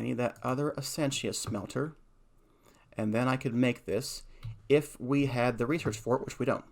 need that other Essentia smelter. And then I could make this if we had the research for it, which we don't.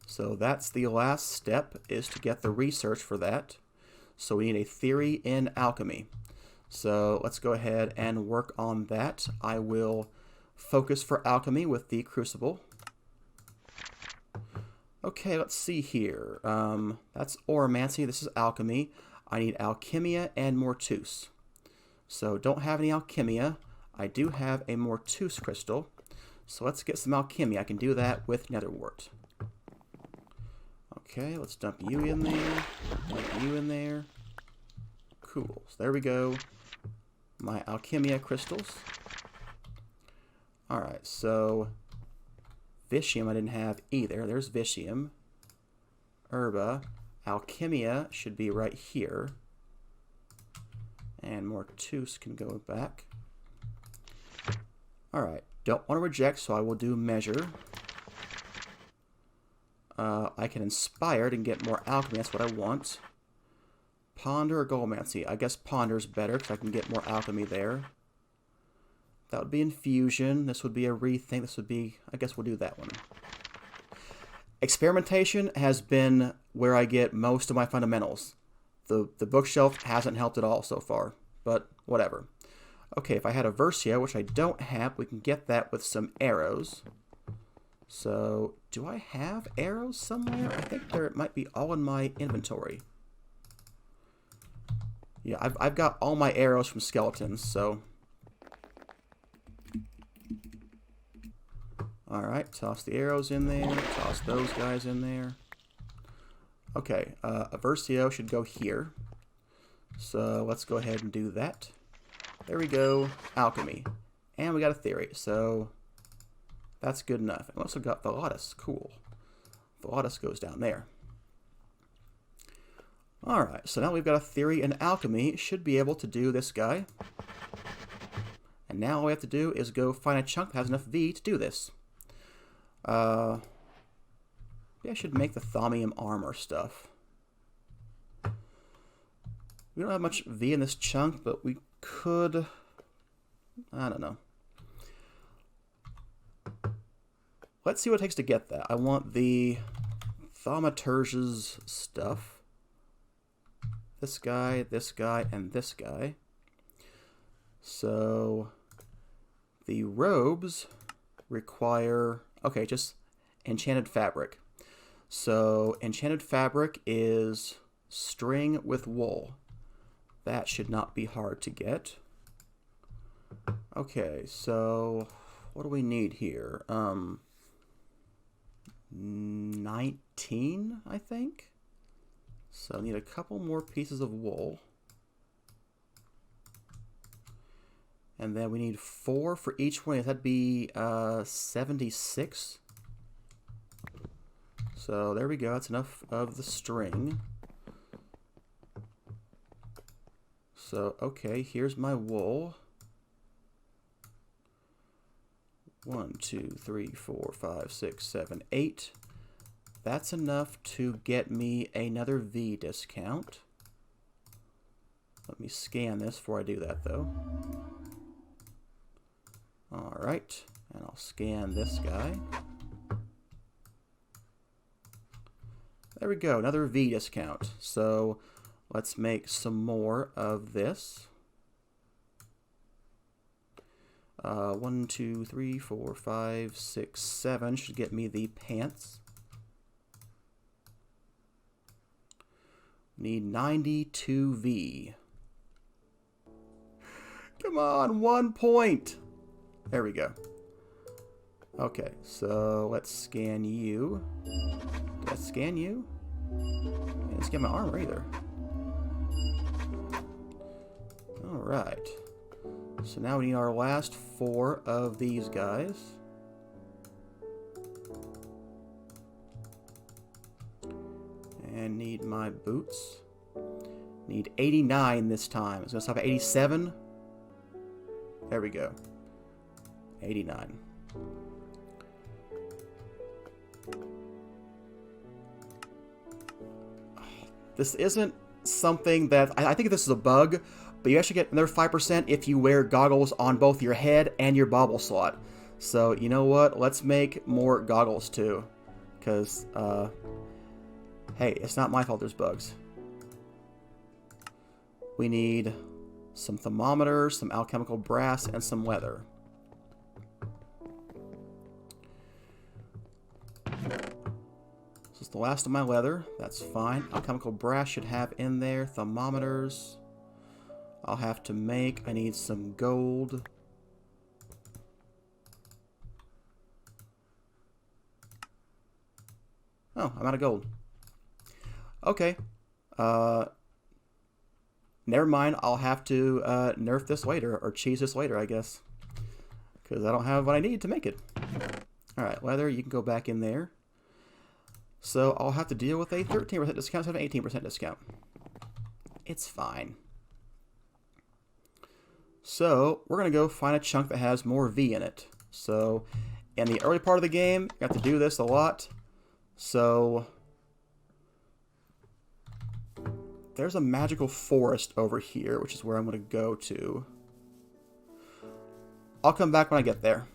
So that's the last step, is to get the research for that. So we need a theory in alchemy. So let's go ahead and work on that. I will focus for alchemy with the crucible. Okay, let's see here. That's oromancy. This is alchemy. I need alchemia and mortus. So don't have any alchemia. I do have a mortus crystal. So let's get some alchemy. I can do that with netherwort. Okay, let's dump you in there. Dump you in there. Cool. So there we go. My alchemia crystals. Alright, so Vitium I didn't have either. There's Vitium. Herba. Alchemia should be right here. And Mortus can go back. Alright, don't want to reject, so I will do measure. I can inspire and get more alchemy. That's what I want. Ponder or Goldmancy? I guess Ponder's better because I can get more alchemy there. That would be infusion. This would be a rethink. This would be... I guess we'll do that one. Experimentation has been where I get most of my fundamentals. The bookshelf hasn't helped at all so far, but whatever. Okay, if I had a Versio, which I don't have, we can get that with some arrows. So, do I have arrows somewhere? I think there might be all in my inventory. Yeah, I've got all my arrows from skeletons, so... Alright, toss the arrows in there, toss those guys in there. Okay, a Versio should go here. So, let's go ahead and do that. There we go, alchemy. And we got a theory, so... That's good enough. I also got Velatus. Cool. Velatus goes down there. Alright, so now we've got a theory in alchemy. Should be able to do this guy. And now all we have to do is go find a chunk that has enough V to do this. Maybe I should make the thaumium armor stuff. We don't have much V in this chunk, but we could... I don't know. Let's see what it takes to get that. I want the thaumaturge's stuff. This guy, and this guy. So, the robes require... Okay, just enchanted fabric. So, enchanted fabric is string with wool. That should not be hard to get. Okay, so... What do we need here? 19, I think. So I need a couple more pieces of wool. And then we need 4 for each one. That'd be 76. So there we go. That's enough of the string. So, okay, here's my wool. 1, 2, 3, 4, 5, 6, 7, 8. That's enough to get me another V discount. Let me scan this before I do that, though. Alright, and I'll scan this guy. There we go, another V discount. So, let's make some more of this. 1, 2, 3, 4, 5, 6, 7 should get me the pants. Need 92 V. Come on, 1 point. There we go. Okay, so let's scan you. Did I scan you? I didn't scan my armor either. Alright. So now we need our last 4 of these guys. And need my boots. Need 89 this time. It's going to stop at 87. There we go. 89. This isn't something that... I think this is a bug, but you actually get another 5% if you wear goggles on both your head and your bobble slot. So, you know what? Let's make more goggles too. Because, hey, it's not my fault there's bugs. We need some thermometers, some alchemical brass, and some leather. This is the last of my leather. That's fine. Alchemical brass should have in there. Thermometers. I'll have to make. I need some gold. Oh, I'm out of gold. Okay. Never mind. I'll have to nerf this later, or cheese this later, I guess. Because I don't have what I need to make it. Alright, leather, you can go back in there. So I'll have to deal with a 13% discount instead of an 18% discount. It's fine. So we're going to go find a chunk that has more V in it. So in the early part of the game, you have to do this a lot. So there's a magical forest over here, which is where I'm going to go to. I'll come back when I get there.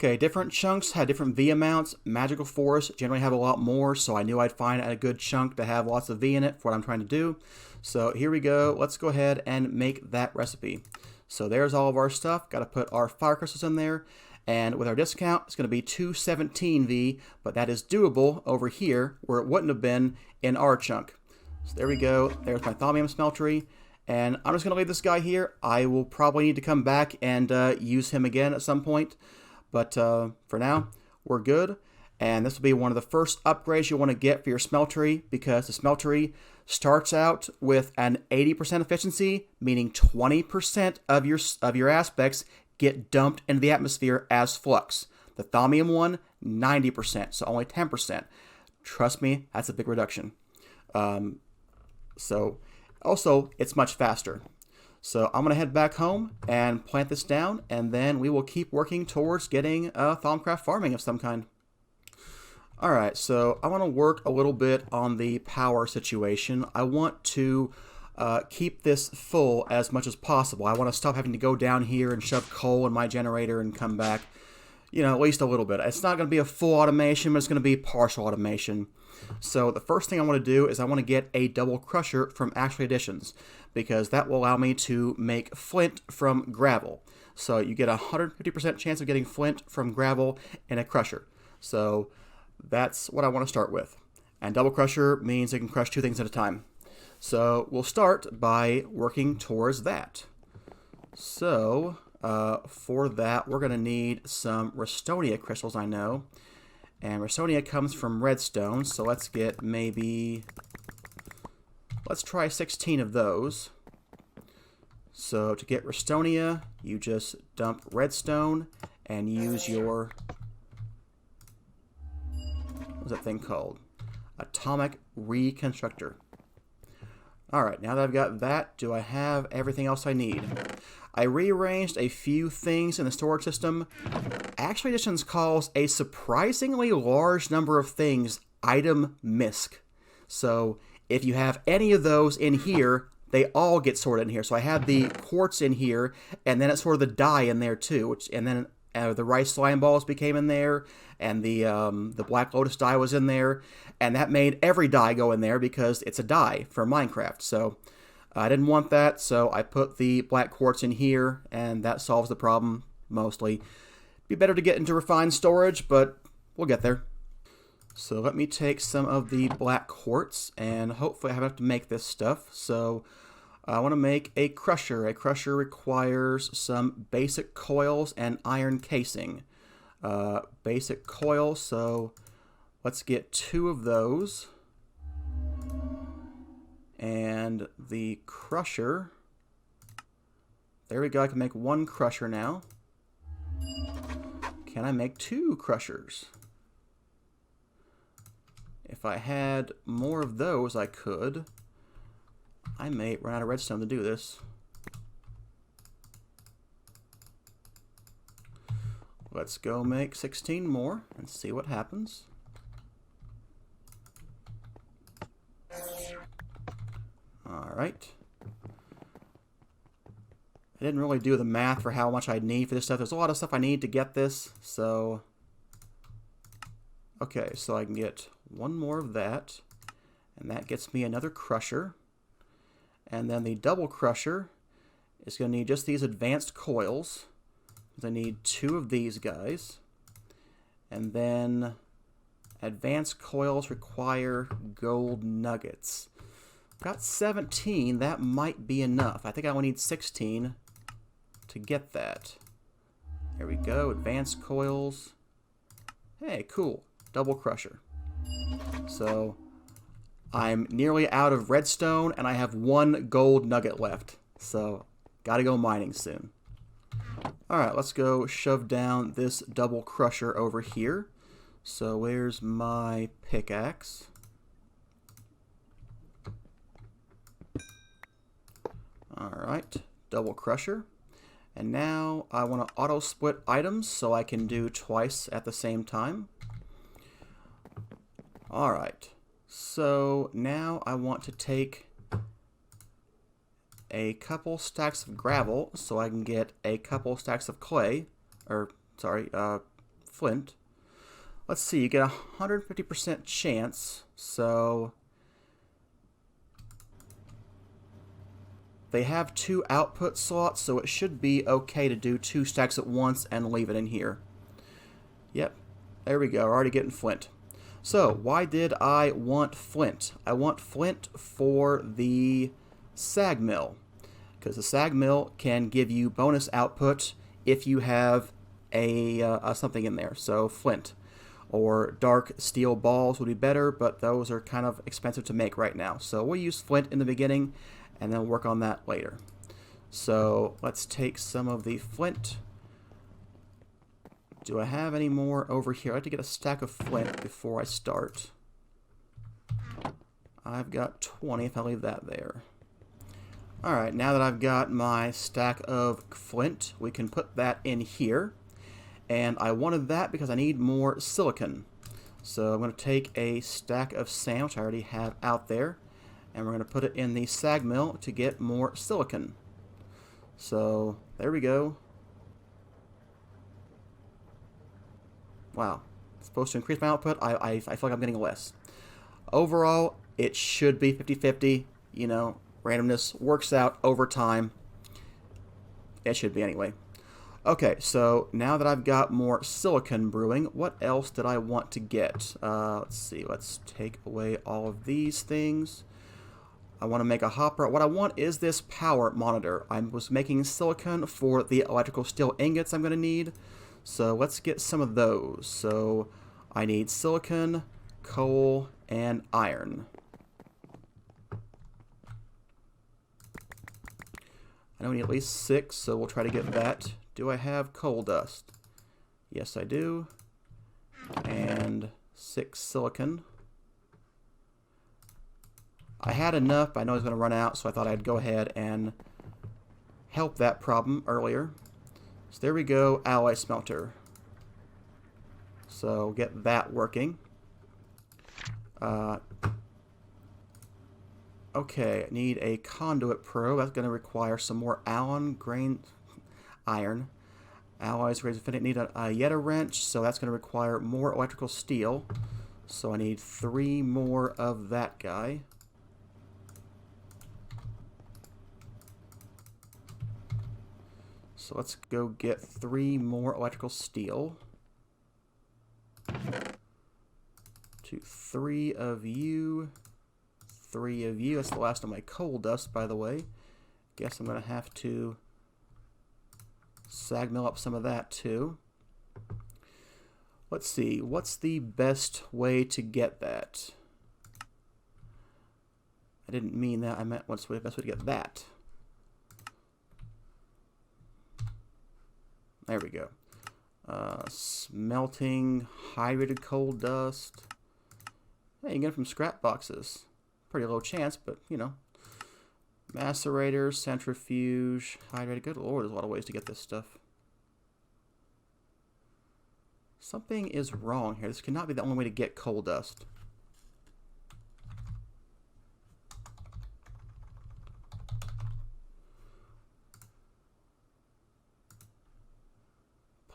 Okay, different chunks had different V amounts. Magical forests generally have a lot more, so I knew I'd find a good chunk to have lots of V in it for what I'm trying to do. So here we go. Let's go ahead and make that recipe. So there's all of our stuff. Got to put our fire crystals in there. And with our discount, it's going to be 217 V, but that is doable over here where it wouldn't have been in our chunk. So there we go. There's my thaumium smeltery. And I'm just going to leave this guy here. I will probably need to come back and use him again at some point. But for now, we're good. And this will be one of the first upgrades you'll want to get for your smeltery, because the smeltery starts out with an 80% efficiency, meaning 20% of your aspects get dumped into the atmosphere as flux. The thaumium one, 90%, so only 10%. Trust me, that's a big reduction. So also, it's much faster. So I'm going to head back home and plant this down, and then we will keep working towards getting Thaumcraft farming of some kind. Alright, so I want to work a little bit on the power situation. I want to keep this full as much as possible. I want to stop having to go down here and shove coal in my generator and come back, you know, at least a little bit. It's not going to be a full automation, but it's going to be partial automation. So the first thing I want to do is I want to get a double crusher from Actual Additions, because that will allow me to make flint from gravel. So you get a 150% chance of getting flint from gravel in a crusher. So that's what I want to start with. And double crusher means it can crush two things at a time. So we'll start by working towards that. So for that, we're going to need some Restonia crystals, I know. And Restonia comes from redstone, so let's get maybe... let's try 16 of those. So to get Restonia, you just dump redstone and use your... what's that thing called? Atomic Reconstructor. Alright, now that I've got that, do I have everything else I need? I rearranged a few things in the storage system. Actual Additions calls a surprisingly large number of things item misc. So if you have any of those in here, they all get sorted in here. So I had the quartz in here, and then it's sort of the dye in there too, and then the rice slime balls became in there, and the black lotus dye was in there, and that made every dye go in there because it's a dye for Minecraft. So I didn't want that, so I put the black quartz in here, and that solves the problem mostly. Be better to get into refined storage, but we'll get there. So let me take some of the black quartz, and hopefully I have enough to make this stuff. So I want to make a crusher. A crusher requires some basic coils and iron casing. Basic coils, so let's get 2 of those. And the crusher, there we go, I can make 1 crusher now. Can I make 2 crushers? If I had more of those, I could. I may run out of redstone to do this. Let's go make 16 more and see what happens. Alright. I didn't really do the math for how much I'd need for this stuff. There's a lot of stuff I need to get this, so... Okay, so I can get one more of that, and that gets me another crusher. And then the double crusher is going to need just these advanced coils. I need 2 of these guys. And then advanced coils require gold nuggets. Got 17, that might be enough. I think I only need 16 to get that. There we go, advanced coils. Hey, cool, double crusher. So I'm nearly out of redstone and I have 1 gold nugget left. So gotta go mining soon. Alright, let's go shove down this double crusher over here. So where's my pickaxe? Alright, double crusher. And now I want to auto split items so I can do twice at the same time. Alright, so now I want to take a couple stacks of gravel so I can get a couple stacks of clay, or sorry, flint. Let's see, you get a 150% chance, so they have 2 output slots, so it should be okay to do 2 stacks at once and leave it in here. Yep, there we go, already getting flint. So, why did I want flint? I want flint for the sag mill, because the sag mill can give you bonus output if you have a something in there. So flint or dark steel balls would be better, but those are kind of expensive to make right now. So we'll use flint in the beginning and then work on that later. So let's take some of the flint. Do I have any more over here? I have to get a stack of flint before I start. I've got 20 if I leave that there. Alright, now that I've got my stack of flint, we can put that in here. And I wanted that because I need more silicon. So I'm going to take a stack of sand, which I already have out there, and we're going to put it in the sag mill to get more silicon. So there we go. Wow, it's supposed to increase my output. I feel like I'm getting less. Overall, it should be 50-50. You know, randomness works out over time. It should be anyway. Okay, so now that I've got more silicon brewing, what else did I want to get? Let's see, let's take away all of these things. I want to make a hopper. What I want is this power monitor. I was making silicon for the electrical steel ingots I'm going to need. So let's get some of those. So I need silicon, coal, and iron. I know we need at least 6, so we'll try to get that. Do I have coal dust? Yes, I do. And 6 silicon. I had enough, but I know I was going to run out, so I thought I'd go ahead and help that problem earlier. So there we go, alloy smelter. So get that working. Okay, I need a conduit probe. That's going to require some more iron. Alloys raise infinite. Need a Yeta wrench, so that's going to require more electrical steel. So I need 3 more of that guy. So let's go get 3 more electrical steel. To 3 of you. 3 of you. That's the last of my coal dust, by the way. Guess I'm going to have to sag mill up some of that too. Let's see. What's the best way to get that? I didn't mean that. I meant what's the best way to get that. There we go. Smelting hydrated coal dust. Hey, you can get it from scrap boxes. Pretty low chance, but you know. Macerator, centrifuge, hydrated. Good lord, there's a lot of ways to get this stuff. Something is wrong here. This cannot be the only way to get coal dust.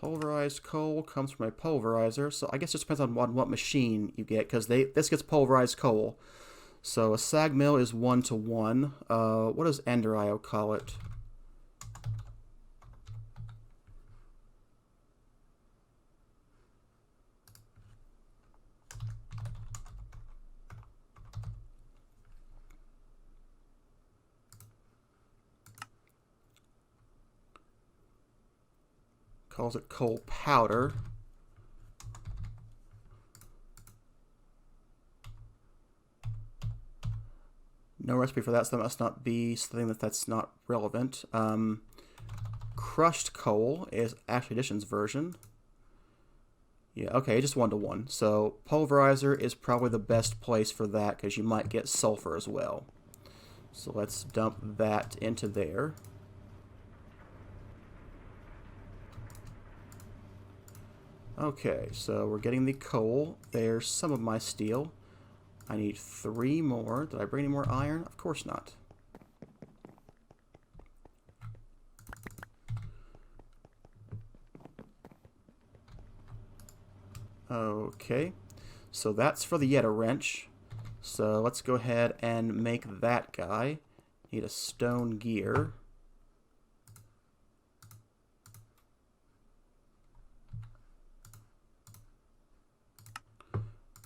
Pulverized coal comes from a pulverizer, so I guess it just depends on what machine you get, because this gets pulverized coal. So a sag mill is 1-to-1. What does Ender IO call it? Calls it coal powder. No recipe for that, so that must not be something that's not relevant. Crushed coal is Ashley Edition's version. Yeah, okay, just 1-to-1. So pulverizer is probably the best place for that, because you might get sulfur as well. So let's dump that into there. Okay, so we're getting the coal. There's some of my steel. I need 3 more. Did I bring any more iron? Of course not. Okay, so that's for the Yetta wrench. So let's go ahead and make that guy. Need a stone gear.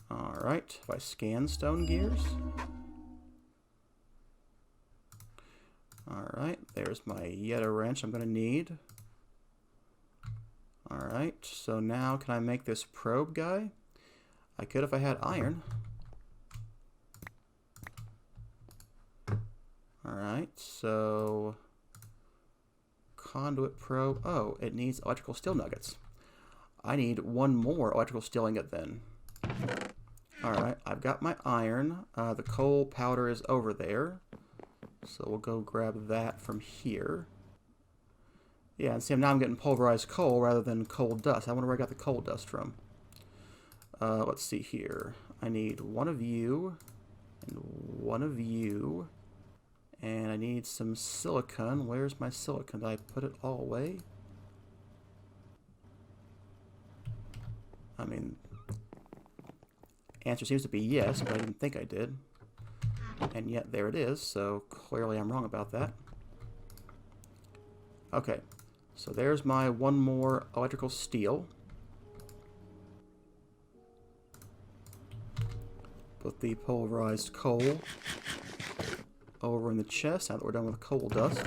Alright, if I scan stone gears. Alright, there's my Yetta wrench I'm going to need. Alright, so now can I make this probe guy? I could if I had iron. Alright, so conduit probe. Oh, it needs electrical steel nuggets. I need 1 more electrical steel ingot then. Alright, I've got my iron. The coal powder is over there. So we'll go grab that from here. Yeah, and see, now I'm getting pulverized coal rather than coal dust. I wonder where I got the coal dust from. Let's see here. I need 1 of you, and 1 of you, and I need some silicon. Where's my silicon? Did I put it all away? I mean, answer seems to be yes, but I didn't think I did. And yet there it is, so clearly I'm wrong about that. Okay, so there's my 1 more electrical steel. Put the pulverized coal over in the chest now that we're done with coal dust.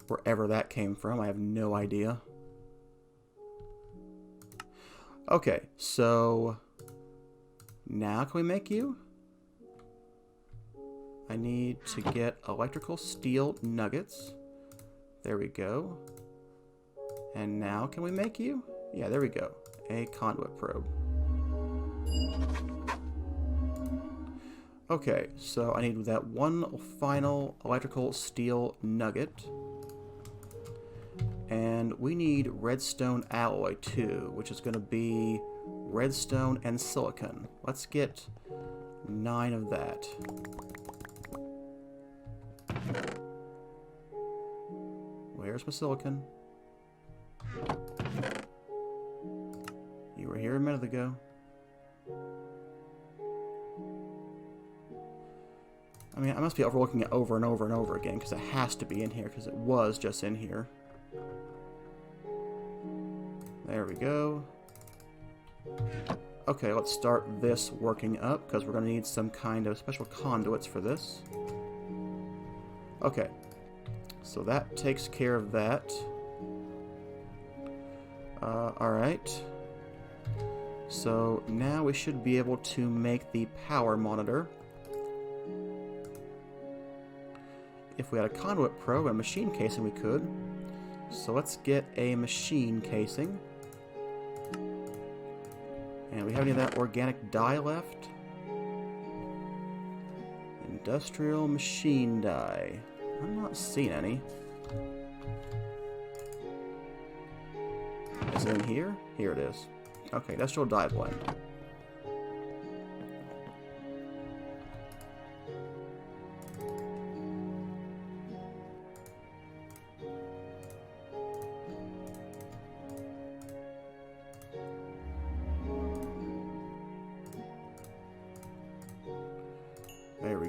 Wherever that came from, I have no idea. Okay, so now can we make you? I need to get electrical steel nuggets. There we go. And now can we make you? Yeah, there we go. A conduit probe. Okay, so I need that 1 final electrical steel nugget. And we need redstone alloy too, which is going to be redstone and silicon. Let's get 9 of that. Where's my silicon? You were here a minute ago. I mean, I must be overlooking it over and over and over again, because it has to be in here, because it was just in here. There we go. Okay, let's start this working up, because we're going to need some kind of special conduits for this. Okay, so that takes care of that. Alright. So now we should be able to make the power monitor. If we had a conduit probe and a machine casing, we could. So let's get a machine casing. And we have any of that organic dye left? Industrial machine dye. I'm not seeing any. Is it in here? Here it is. Okay, industrial dye blend.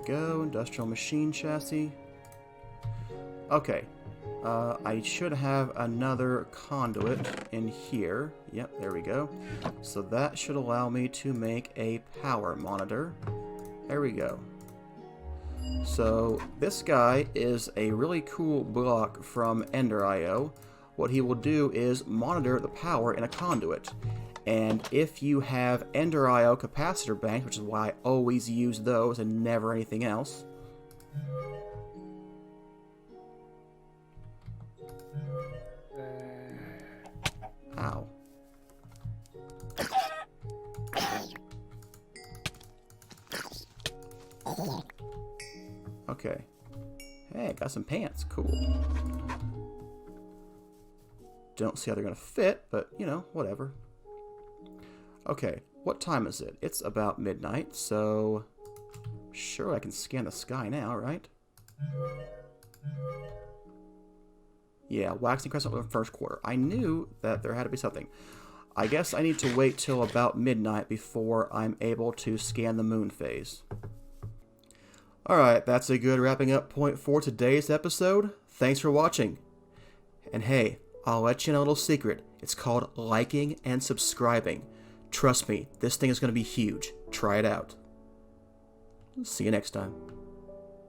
go. Industrial machine chassis. Okay. I should have another conduit in here. Yep, there we go. So that should allow me to make a power monitor. There we go. So this guy is a really cool block from Ender.io. What he will do is monitor the power in a conduit. And if you have Ender.io capacitor banks, which is why I always use those and never anything else. Ow. Okay. Hey, got some pants. Cool. Don't see how they're going to fit, but, you know, whatever. Okay, what time is it? It's about midnight, so... Sure, I can scan the sky now, right? Yeah, waxing crescent in the first quarter. I knew that there had to be something. I guess I need to wait till about midnight before I'm able to scan the moon phase. Alright, that's a good wrapping up point for today's episode. Thanks for watching. And hey, I'll let you know a little secret. It's called liking and subscribing. Trust me, this thing is going to be huge. Try it out. See you next time.